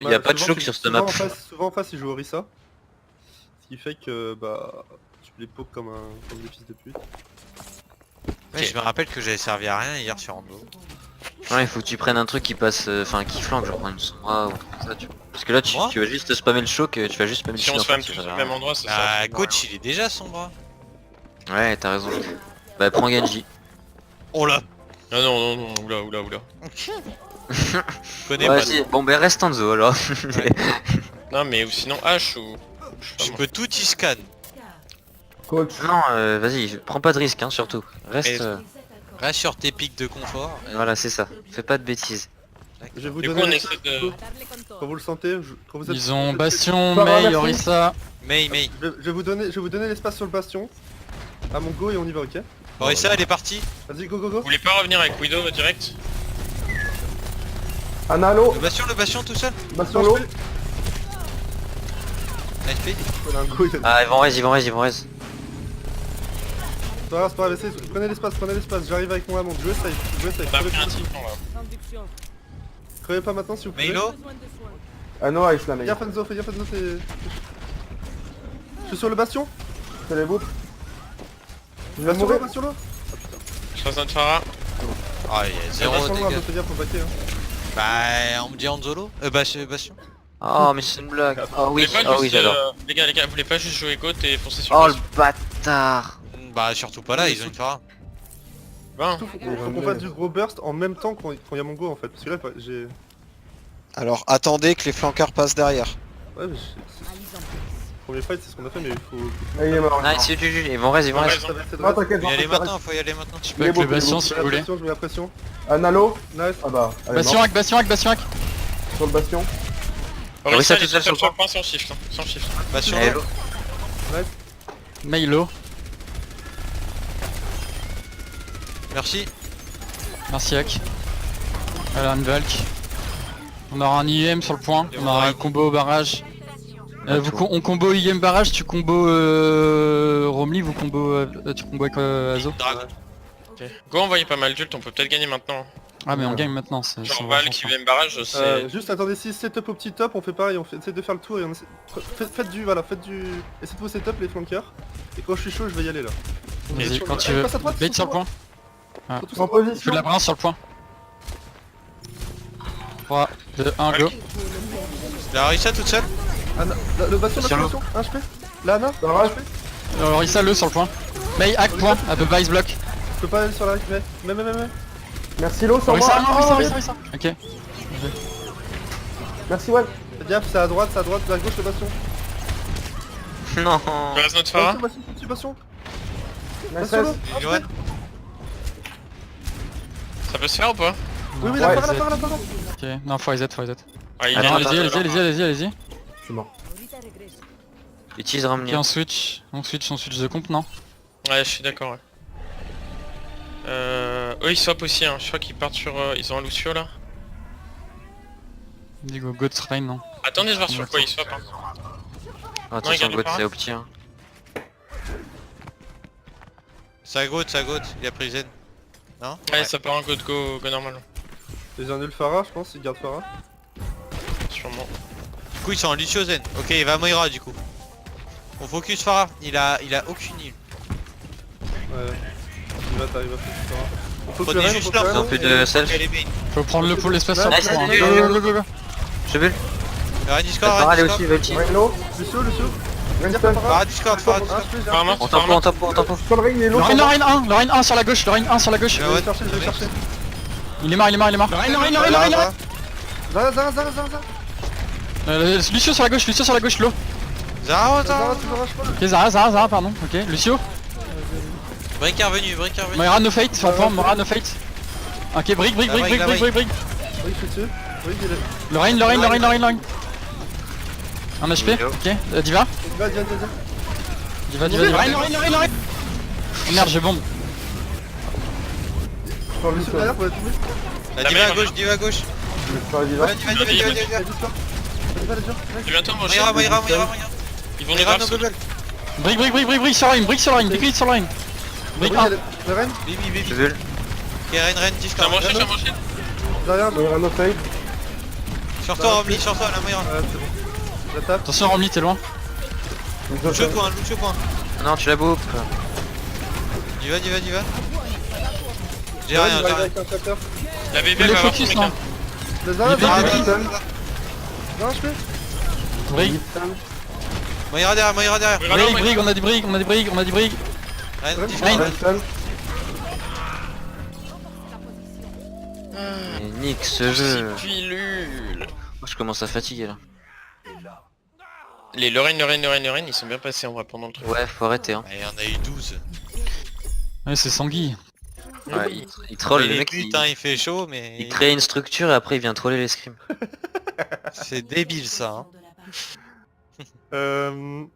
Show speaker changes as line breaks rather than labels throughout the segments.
Il y a pas de choc sur cette map.
Souvent en face ils jouent Orisa. Ce qui fait que bah tu les poke comme des fils de pute.
Ouais, je me rappelle que j'avais servi à rien hier sur Ando.
Ouais, il faut que tu prennes un truc qui passe, enfin qui flanque, genre une sombra ou un truc comme ça, tu vois. Parce que là tu vas juste spammer le choc, tu vas juste spammer le
Si on
shield.
se spam tous au même endroit, ça sert.
Bah, coach, il est déjà sombre.
Ouais, t'as raison. Bah prends Genji.
Oh là.
Ah non, non, non, oula.
Je connais
Ouais,
pas.
si. Bon bah reste en zo alors.
Non, mais ou sinon H ou. Je sais
Je
pas,
peux tout y scan.
Coach.
Non, vas-y, prends pas de risque hein, surtout. Reste...
Reste sur tes pics de confort.
Voilà, c'est ça. Fais pas de bêtises.
Je vais vous
Du coup,
donner
on
les
essaie
stats,
de.
quand vous le sentez, quand vous êtes...
Ils ont Bastion,
Ça va,
Mei,
merci.
Orisa.
May.
Je vais vous donner l'espace sur le bastion. À mon go et on y va, ok?
Orisa, elle est partie.
Vas-y, go.
Vous voulez pas revenir avec Widow direct?
Analo.
Le bastion tout seul.
Bastion l'eau.
AFP.
On a un go, il a...
Ah, ils vont raise.
C'est pas grave, essayez, prenez l'espace, j'arrive avec mon amont, jouez safe,
On a pris un type là.
crevez pas maintenant si vous pouvez.
Maylo.
Ano Ice la mec.
Fais gaffe Enzo, c'est... Je suis sur le bastion.
C'est les bouts. Je vais
Bastion
mourir.
là, bastion là.
Je faisais un Phara.
Ah, il y a zéro
Bastion là,
dégâts.
faut dire, faut backer.
Bah, on me dit Anzolo. Bastion.
Oh, mais c'est une blague. Oh oui,
Vous voulez pas
oh oui,
juste,
j'adore.
les gars, vous voulez pas juste jouer côte et foncer sur
Oh
le
le bâtard.
Bah, surtout pas là, ils ont une Phara.
Ben,
Faut qu'on fasse du gros burst en même temps quand il y a mon go en fait. Parce que là, j'ai...
Alors attendez que les flanqueurs passent derrière.
Ouais, mais premier fight, c'est ce qu'on a fait, mais il faut...
Ah, il est mort.
Nice, GG, ils vont raise.
Ah t'inquiète,
Faut y aller
j'en fais
maintenant, faut y aller maintenant.
Je peux avec le Bastion si vous voulez.
Je mets la pression.
Analo.
Nice.
Ah bah. elle est
Bastion
morte.
hack.
Sur le bastion.
Orisa,
tout
elle est
seul
sur
sur
le point sans shift. Sans shift.
Bastion.
Hello.
Mei low.
Merci.
Merci hack. Voilà une Valk. On aura un IM sur le point. On aura un combo au barrage. On combo IM barrage, tu combo Romli, tu combo avec Azo.
Dragon.
Go, envoyez pas mal d'ult, on peut peut-être gagner maintenant.
Ah mais on gagne maintenant, c'est
Genre
vachement
Val qui
fort.
vient barrage, c'est.
Juste attendez, si setup au petit top, on fait pareil, essaie de faire le tour et on essaie... Faites du... Essayez de vos setup les flanqueurs. Et quand je suis chaud, je vais y aller là.
Vas-y, quand tu veux.
Passe à droite,
Bait sur le point.
Surtout
En
ça.
Je fais
position.
de la brince sur le point. 3, 2, 1, go.
La Orisa toute seule.
Anna, le bastion,
Sur l'eau.
un HP. Là, Anna,
Barrage.
Orisa le sur le point. Mei hack point, elle peut pas ice block.
je peux pas aller sur la mais.
Merci l'eau sur moi.
Orisa. Ok.
Merci Web.
Faites gaffe, c'est à droite, à gauche le bastion.
Non.
Je reste notre Phara.
Bastion.
Nice
Bastion,
rest.
là.
Ouais.
Ça peut se faire ou pas?
Oui,
Ouais,
la
c'est-
part.
Ok, non, faut reset.
Ah, il
Attends,
vient
Allez-y.
Je suis mort.
Utilise
Ok,
Ramnir.
on switch de comp, non?
Ouais, je suis d'accord, ouais. Eux ils swap aussi, hein. Je crois qu'ils partent sur... ils ont un Lucio là.
Dis go train, non?
Attendez, je vais voir sur quoi ils swap. Hein.
Attention,
regarde
God,
pas.
c'est opti. Hein.
Ça gote, il a pris Zen. Non?
Ouais, ça part un go normal.
J'ai un nul Farah, je pense, il garde Farah.
Sûrement.
Du coup, ils sont en Lucio Zen. Ok, il va à Moira du coup. On focus Farah, il a aucune heal.
Ouais. T'arrives à faire Farah. On faut
Prenez
que
juste
Rennes,
leur
Ils ont plus de self.
Elle est main.
Faut prendre le pôle espace sur le
Nice,
point.
nice,
Go.
Je bulle.
Rien Discord,
Farah, elle est
rien
aussi,
Discord.
ulti.
Hello.
Lucio.
Winston.
Farah Discord.
Phara mort,
On
Phara mort.
tempo.
Sur le ring, il est low.
Lorraine 1 sur la gauche,
Je vais
chercher.
Il est mort. Lorraine.
Zara.
Lucio sur la gauche, low.
Zara,
Zara, tu me pas.
Ok, Zara, pardon. Ok, Lucio.
Breaker venu.
Moira no fate, sur le point, Moira no fate. Ok, brick.
Oui, je suis dessus. Oui, il est...
Lorraine. 1 HP, ok. Diva.
Vas-y.
Lorraine. Oh merde, j'ai bombe.
Sur Lucio derrière, pour la tuer.
La diva à gauche.
Sur la diva.
Vas-y.
C'est bientôt mon
Moira.
Ils vont nous
Moira
grave
no
sur...
bubble.
Brick sur Lorraine, décrit sur Lorraine. Brick 1.
Le Rennes,
Baby.
Je bulle.
Ok, Ren
J'ai un
Discord.
manché.
derrière.
Moira no fade.
Sur toi, Romli, sur toi, la Moira.
Ouais, c'est bon. Je la tape.
Attention Romli, t'es loin.
Lucio point, Lucio point.
Non, tu la boupes.
D'y va. J'ai
Ouais,
rien,
il
j'ai
va
rien.
avec un tracker.
La BB
Les
va avoir son
focus
méca.
non.
Lazare,
Il est
Lazare,
BB.
Lazare. Non, je fais.
Brig,
Moira derrière.
Brig, on a des brigs.
Rien,
Ouais,
difficile.
Mais nique ce jeu.
Pilule.
Moi je commence à fatiguer là.
Les Lorraine, ils sont bien passés en vrai pendant le truc.
Ouais, faut arrêter hein.
Il y en a eu 12.
Ouais, c'est Sanguille.
Ouais, il troll le
Les
mec.
buts,
Il,
hein, il fait chaud, mais
il crée une structure et après il vient troller les scrims.
c'est débile ça. Hein.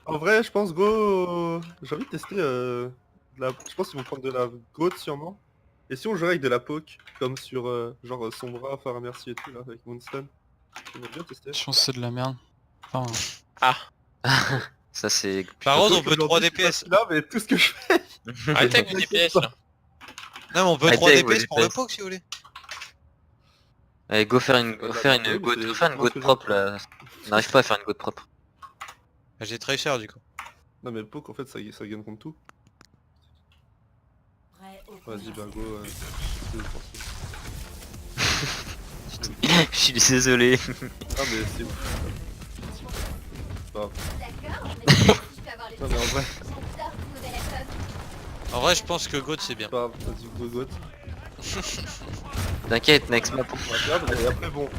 En vrai, je pense go. J'ai envie de tester. Je pense qu'ils vont prendre de la goat sûrement. Et si on jouerait avec de la poke, comme sur genre Sombra, Phare Merci et tout là, avec Moonstone. On va bien tester.
Je pense que c'est de la merde. Enfin,
Ça c'est...
Par contre, on peut
Aujourd'hui,
3
je suis
DPS.
pas Là, mais tout ce que je fais.
Arrêtez avec vos DPS là.
Non, mais on peut
Arrêtez
3
avec vos
DPS pour le
DPS.
poke si vous voulez.
Allez, go faire une
Bah,
goat,
c'est-
faire une goat propre là. On n'arrive pas à faire une goat propre.
J'ai très cher du coup.
Non, mais le poke en fait, ça gagne contre tout. Vas-y, bah go.
Je suis désolé.
Ah, mais c'est ouf. C'est pas grave. Non, mais en vrai,
En vrai, je pense que Goat c'est bien.
c'est pas grave. Vas-y, go goat.
T'inquiète, next map.
On va perdre, et après, bon.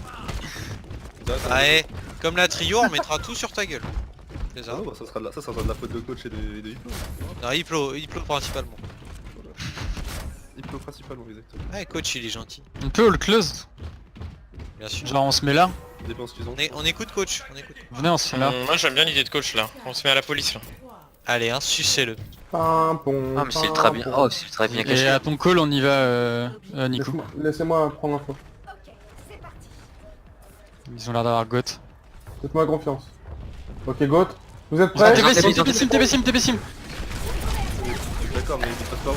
Allez, comme la trio, on mettra tout sur ta gueule. C'est
Ah
ça.
non, bah, ça sera de la faute de coach et de Hippo.
Non, il pleut principalement.
Hippo principalement, exactement.
Ouais, coach il est gentil.
on peut all close.
Bien sûr.
Genre on se met là.
Ça dépend ce qu'ils ont.
On écoute coach, on écoute.
Venez, on se met là.
Moi j'aime bien l'idée de coach là. On se met à la police là.
Allez, hein, sucez-le.
Ah mais c'est ultra bien. Oh, c'est ultra bien
Et
caché.
à ton call, on y va, Nico.
Laissez-moi prendre l'info.
Ils ont l'air d'avoir Goat.
Faites-moi confiance. Ok, Goat. Vous êtes
Ah,
prêts
TP sim.
D'accord, mais il passe pas bon.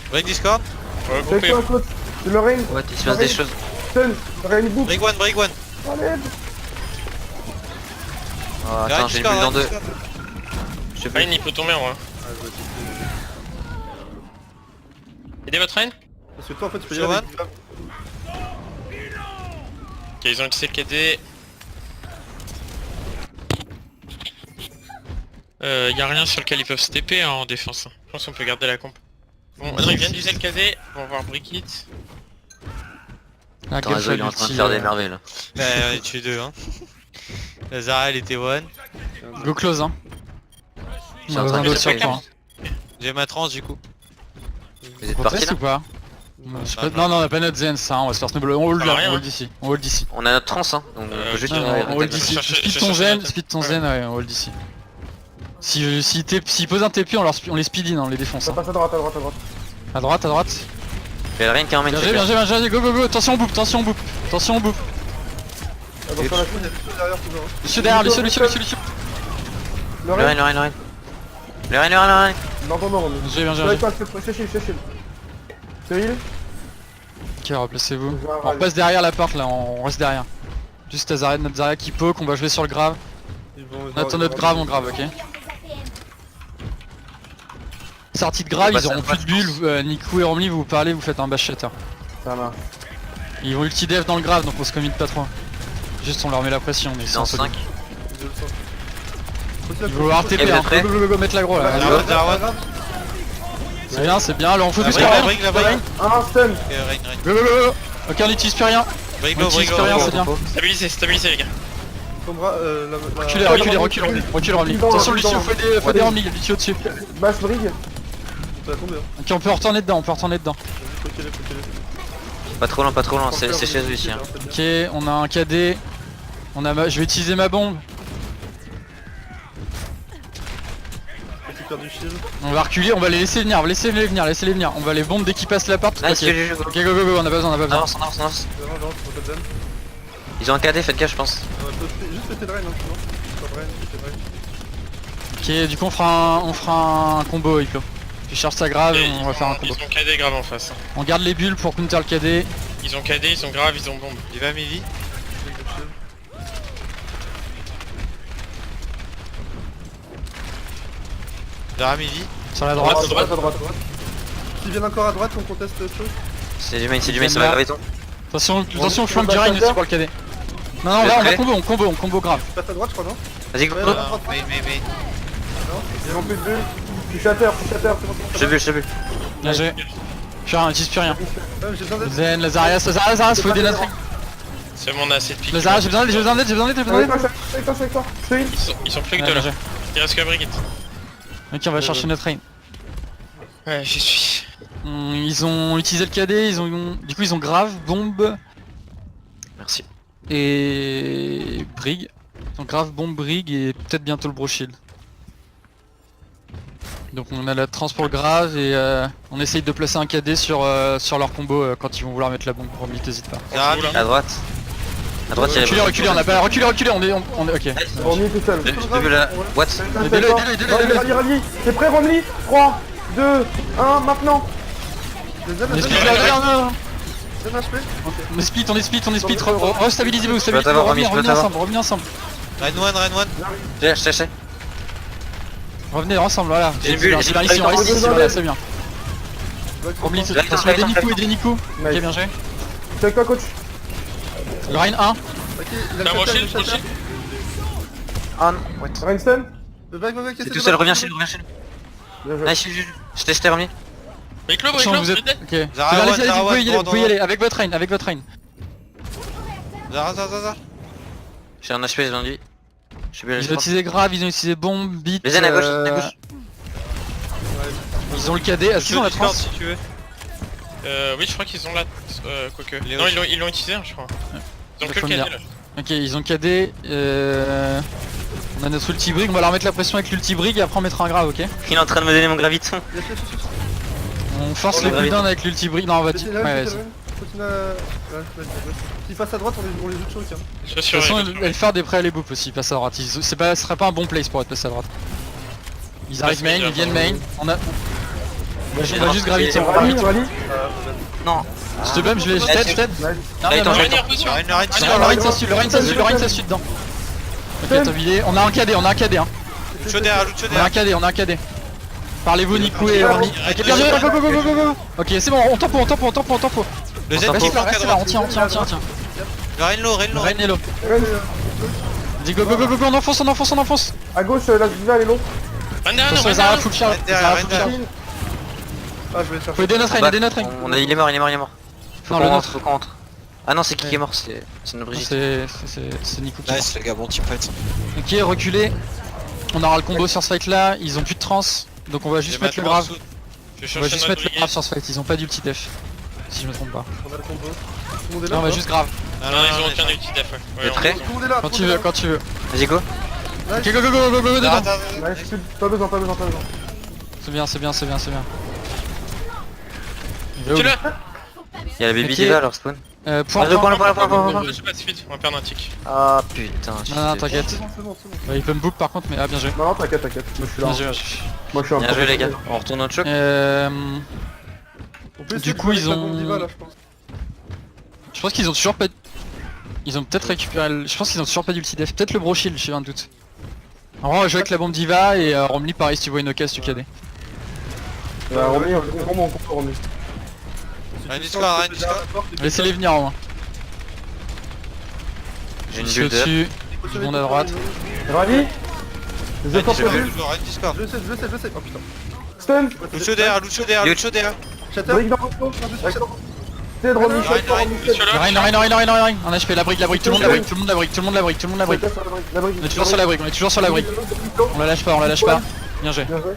Break Discord.
Ouais,
C'est
compris.
quoi, coach? C'est le ring.
Ouais, il se passe des choses.
Stun. Rain book.
Break one.
Allez.
Oh, attends, j'ai une bulle dans deux. Je sais
Reine
plus.
il peut tomber en vrai.
Ah, je vais tester.
Aidez votre reine.
Parce que toi, en fait, tu peux y
Sur
aller.
one.
avec du
Ok, ils ont une CKD. Y'a rien sur lequel ils peuvent se TP en défense. Je pense qu'on peut garder la comp. Bon, non, ils viennent d'user le KD. On va voir Brickit.
La
Attends, Razo, il est en train de faire des merveilles là.
Bah, on est tué deux, hein. Lazara, elle était one.
Go close, hein.
J'ai
On a
en
besoin
train de
d'autres sur le
faire
point.
J'ai ma trans du coup.
Vous êtes
On
partis
teste
là
ou pas Non, on a pas notre Zen, ça, on va se faire snowball. On hold
Ça
là,
va rien,
on hold d'ici. On hold d'ici.
On a notre trans hein. Donc on peut juste...
Non, on hold d'ici.
cherche-
Speed
je
ton
cherche
Zen,
la
speed ton Zen, ouais, on hold d'ici. S'il pose un TP, on les speed in, on les défonce.
Ça
Hein.
passe à droite.
À droite.
Il y a rien qui emmène.
Bien joué, go, attention on boop.
Attention à la
Il y a des choses derrière toujours.
Lucio derrière, Lucio.
Le
Le
ring.
Rein. Le Rein.
Non,
Bien joué.
je shield. C'est heal.
Ok, replacez-vous.
Je vais
On repasse derrière la porte là, on reste derrière. Juste notre Zarya qui poke, on va jouer sur le grave. On attend notre grave, on grave, ok. Sortie de grave, ils auront plus de bulles. Niku et Romli, vous parlez, vous faites un bash shatter.
Ça marche.
Ils vont ulti dev dans le grave, donc on se commit pas trop. Juste on leur met la pression, mais
Dans
sans
5.
Il va avoir TP,
vous
hein.
êtes prêts
Go, mettre l'aggro là.
Darwan.
C'est bien, alors on focus
La
sur
break,
rien.
la break.
Un stun.
Rain.
Go. Ok, on utilise plus rien.
Break
On
low,
utilise
break
plus rien,
low.
c'est bien.
Stabilisez les gars.
Sombra,
Recule Romli. Attention Lucio, faut des Romli, Lucio dessus.
Basse brig.
Ça va tomber. Hein.
Ok, on peut retourner dedans.
Faut qu'il est.
Pas trop loin, c'est chez eux ici. Hein.
Ok, on a un KD. Je vais utiliser ma bombe.
Faut-il faire du shield.
On va reculer, on va les laisser venir, laissez-les venir. On va les bombes dès qu'ils passent la porte.
Nice,
Ok,
GG, go.
ok, go, on a pas besoin.
Avance.
Vraiment, faut pas de zen.
Ils ont un KD, faites gaffe je pense.
Juste péter de rain, hein, sinon. Pas de rain, péter de rain.
Ok, du coup on fera un combo, Iclo. Tu cherches sa grave,
Et
on va faire un
ils
combo.
ont KD grave en face.
On garde les bulles pour counter le KD.
Ils ont KD, ils ont grave, ils ont bombe.
Il va Mivi. Dara Mivi.
Sur la
Droite,
droite.
droite.
À droite.
S'ils viennent encore à droite, on conteste le truc.
C'est du main, ça va graver ton.
Attention au flank du Rein aussi pour le KD. Non, non, là on va on combo grave.
Passe à droite, je crois, non?
Vas-y, go.
Ouais,
go.
ouais.
Mais.
Ils ont plus de bulles. Je suis à terre, c'est bon.
Je vu.
Bien joué. Plus rien, j'utilise plus rien.
Ouais, j'ai besoin d'aide.
Zen, Lazarias, faut aider notre Rein.
C'est bon, on a assez de piques.
Lazarias, j'ai besoin d'aide, j'ai besoin d'aide.
Avec toi. Je te heal.
Ils sont plus que
Ouais,
deux là.
bien joué.
Il reste que Brigitte.
Ok, on va chercher notre Rein.
Ouais, j'y suis.
Ils ont utilisé le KD, du coup ils ont grave, bombe
Merci.
et brig. Ils ont grave, bombe, brig et peut-être bientôt le bro shield. Donc on a la transport grave et on essaye de placer un KD sur leur combo quand ils vont vouloir mettre la bombe. Promis, t'hésites pas.
Dara
Oula.
Mivi.
À droite. À droite, il y a
Reculez, on a pas reculé, on est ok.
Romney tout seul.
J'ai vu la. What?
Aidez-le.
Rally. T'es prêt, Romney? 3, 2, 1, maintenant.
On est split là,
Donne un HP.
on est split, restabilisez-vous,
t'avoir, Rami, je peux t'avoir.
revenez ensemble.
Ren one.
Je sais.
Revenez ensemble, voilà.
J'ai vu,
C'est bien ici, on reste ici, voilà, c'est bien. Romney,
Là,
attention, aidez Nico. Ok, bien joué.
C'est avec toi, coach.
Le Rein 1.
Ok, il a
T'as
le
mon
shatter,
shield,
il a le shatter.
Ah non, what?
Rainston.
Va,
C'est tout seul, reviens chez nous.
Bien joué.
Nice, je testais remis.
Break-le,
Attention, vous êtes.
break-le.
Ok.
Zara
Allez,
one,
allez,
Zara
vous pouvez
one,
y aller, vous
droit,
pouvez y
droit.
aller, avec votre Rein.
Zara.
J'ai un HP, j'ai dit. Je suis bien,
Ils ont utilisé grave, ils ont utilisé bombe, beat.
Les zen à gauche.
Ils ont le KD, est-ce qu'ils ont la trans?
si tu veux.
Oui, je crois qu'ils ont la. Quoique.
Léo,
Non, ils l'ont utilisé, hein, je crois. Ils ont
Ça
que le
faut
KD
me
là.
dire. Ok, ils ont KD. On a notre ulti brig, on va leur mettre la pression avec l'ulti brig et après on mettra un grave, ok?
Il est en train de me donner mon graviton.
On force
On
le
est
cooldown avec l'ulti brig. Non, on va.
Continue
Ouais,
là,
vas-y.
continue là. Continue là. Ouais, vas-y. S'ils passent à droite, on les joue de choc. Hein.
Je suis
De
sûr.
toute façon, elle faire des prêts à les boop aussi, passe à droite. Ce serait pas un bon place pour être passé à droite. Ils arrivent main, ils viennent main. On va juste graviter.
Rally.
Non.
Je te bum, je t'aide. Non,
Allez,
non,
attends,
non.
Revenir, position.
Ren.
Le Rein s'assuit dedans. Ok, top, on a un KD, on a un KD. Hein.
Lucho derrière.
On a un KD. Parlez-vous, Nico et Rami. Ok, bien joué, go. Ok, c'est bon, on tempo.
Le Zen qui
Reste
flanque à
là, on
droite.
tient.
Le Ren low.
Rein est low. Dis go, on enfonce.
À gauche, la Ziva, elle est low.
Ren derrière,
Attention,
Ren
Zara
derrière.
full charge.
derrière, Ren derrière.
Ah, je vais chercher.
Faut aider notre Rein,
On a, il est mort. Faut
Non,
qu'on
le
rentre,
nôtre.
faut qu'on rentre. Ah non, c'est qui est mort? C'est notre Brigitte.
C'est Nico qui est mort.
Nice les gars, bon teamfight.
Ok, reculez. On aura le combo sur ce fight là, ils ont plus de trans, donc on va juste mettre le grave.
Je vais
On va
chercher
juste
notre
mettre le grave
brigade.
sur ce fight, ils ont pas d'ulti def. Si je me trompe pas.
On a le combo. Tout le monde est là.
Non, on va
ou pas
juste grave.
Non, ils ont aucun ulti def.
T'es prêt?
Tout le monde est là.
Quand tu veux, quand tu veux.
Vas-y, go.
Ok, go dedans.
Nice, pas besoin.
C'est bien. Il va où,
Tu
lui
l'as.
Il y a la baby
Ok.
diva alors spawn.
Point.
Je suis pas de suite, on va perdre un tick.
Ah putain.
Non, t'inquiète.
C'est bon.
Ouais, il peut me book par contre, mais ah, bien joué.
Non, t'inquiète. Moi, je suis là.
Bien joué.
Moi, je suis un
Bien joué les gars.
professionnel.
On retourne au choc.
On peut
Du
essayer de
coup,
jouer
ils
avec la
ont-
bombe diva, là, je pense.
Je pense qu'ils ont toujours pas. Ils ont peut-être récupéré. Je pense qu'ils ont toujours pas d'ulti def. Peut-être le bro shield, j'ai un doute. En vrai, on va jouer avec la bombe diva et Romney, pareil, si tu vois une occasion, tu KD.
Romney, on comprend mon compo, Romney.
Ren du score.
Laissez-les venir au moins.
J'ai une
Je suis
build up.
au-dessus. Tout le monde à droite.
Rally. Les efforts
Ren
prévus.
du score.
Je sais. Oh putain.
Stun.
Lucho derrière.
Shatter.
Brick dans le dos. T'es de Romney,
Ryan,
Je suis là.
Rein. Un HP, la brique. Tout le monde la brique.
La brique.
On est toujours sur la brique. On la lâche pas. Bien joué.
Bien joué.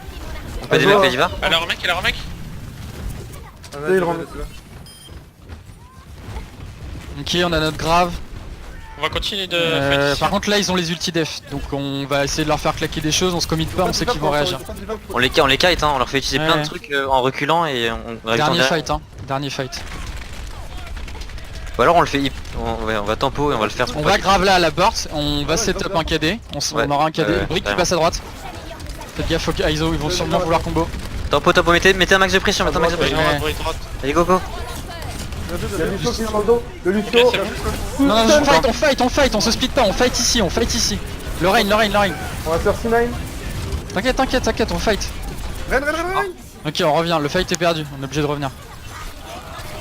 On peut aider la diva.
Alors, remec.
Ah,
Il
vas-y,
rentre.
vas-y.
Ok, on a notre grave.
On va continuer de fight ici.
Par contre là ils ont les ulti def, donc on va essayer de leur faire claquer des choses, on se commit pas, on sait qu'ils vont réagir.
On les kite, hein. On leur fait utiliser plein
Ouais.
de trucs en reculant et on arrive
Dernier fight.
Ou alors on le fait on va tempo et on va le faire.
On va grave là à la burst, on va setup un KD, on
Ouais.
aura un KD,
Ouais,
Brick qui
ouais.
passe à droite. Faites gaffe aux ISO, ils vont sûrement vouloir combo.
Tempo, mettez un max de pression,
Ouais.
Allez go.
Il y a Lucio qui vient dans le dos. Le Lucio.
Ok, c'est bon.
Tout
Non,
stun.
on fight, on se split pas, on fight ici, Le rain.
On va faire C9.
T'inquiète, on fight.
Ren.
Ok, on revient, le fight est perdu, on est obligé de revenir.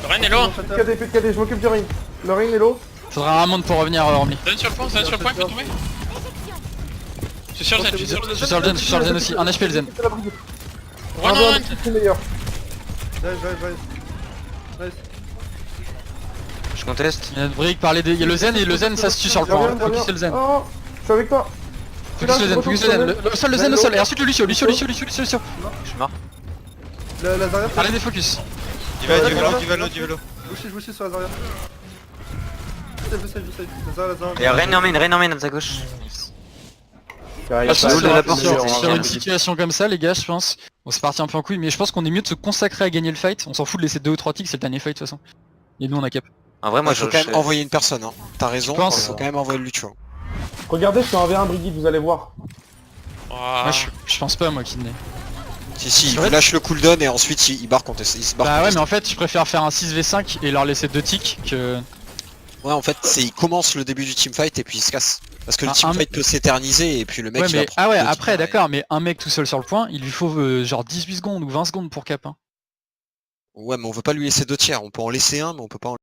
Le Ren est low.
Plus de KD, je m'occupe du ring. Le ring est low.
Faudra un monde pour revenir, Ormli.
Donne sur le point, il peut tomber. Je suis sur le zen,
Je suis sur le zen aussi, un HP le zen.
C'est la brigade.
Run.
C'est meilleur.
Nice.
Je conteste.
Il y a une brique, il y a le zen et le zen ça se tue sur le point. Focus sur le zen.
Oh, je suis avec toi.
Focus le zen. Le sol. Et ensuite le Lucio.
Je suis mort. La Zarya.
Allez des focus.
Il va low.
Je suis sur la Zarya. Je sais. La Zarya.
Et Ren en main à ta gauche.
Sur une situation comme ça les gars je pense. On s'est parti un peu en couille mais je pense qu'on est mieux de se consacrer à gagner le fight. On s'en fout de laisser 2 ou 3 ticks, c'est le dernier fight de toute façon. Et nous on a cap.
En vrai, moi,
Il faut quand même envoyer une personne, hein. T'as raison,
Je pense.
faut quand même envoyer le Lucio.
Regardez, je suis en V1 Brigitte, vous allez voir.
Moi je pense pas moi Kidney.
Si, il
vrai
lâche le cooldown et ensuite il barre contre il se barre
Bah
contre
ouais
les
mais en fait je préfère faire un 6v5 et leur laisser 2 ticks que...
Ouais, en fait, il commence le début du teamfight et puis il se casse. Parce que le
Un
teamfight peut s'éterniser et puis le mec
Ouais
il va
mais...
prendre
Ah ouais
le
après
team,
d'accord mais un mec tout seul sur le point il lui faut genre 18 secondes ou 20 secondes pour cap hein.
Ouais, mais on veut pas lui laisser 2 tiers. On peut en laisser un, mais on peut pas en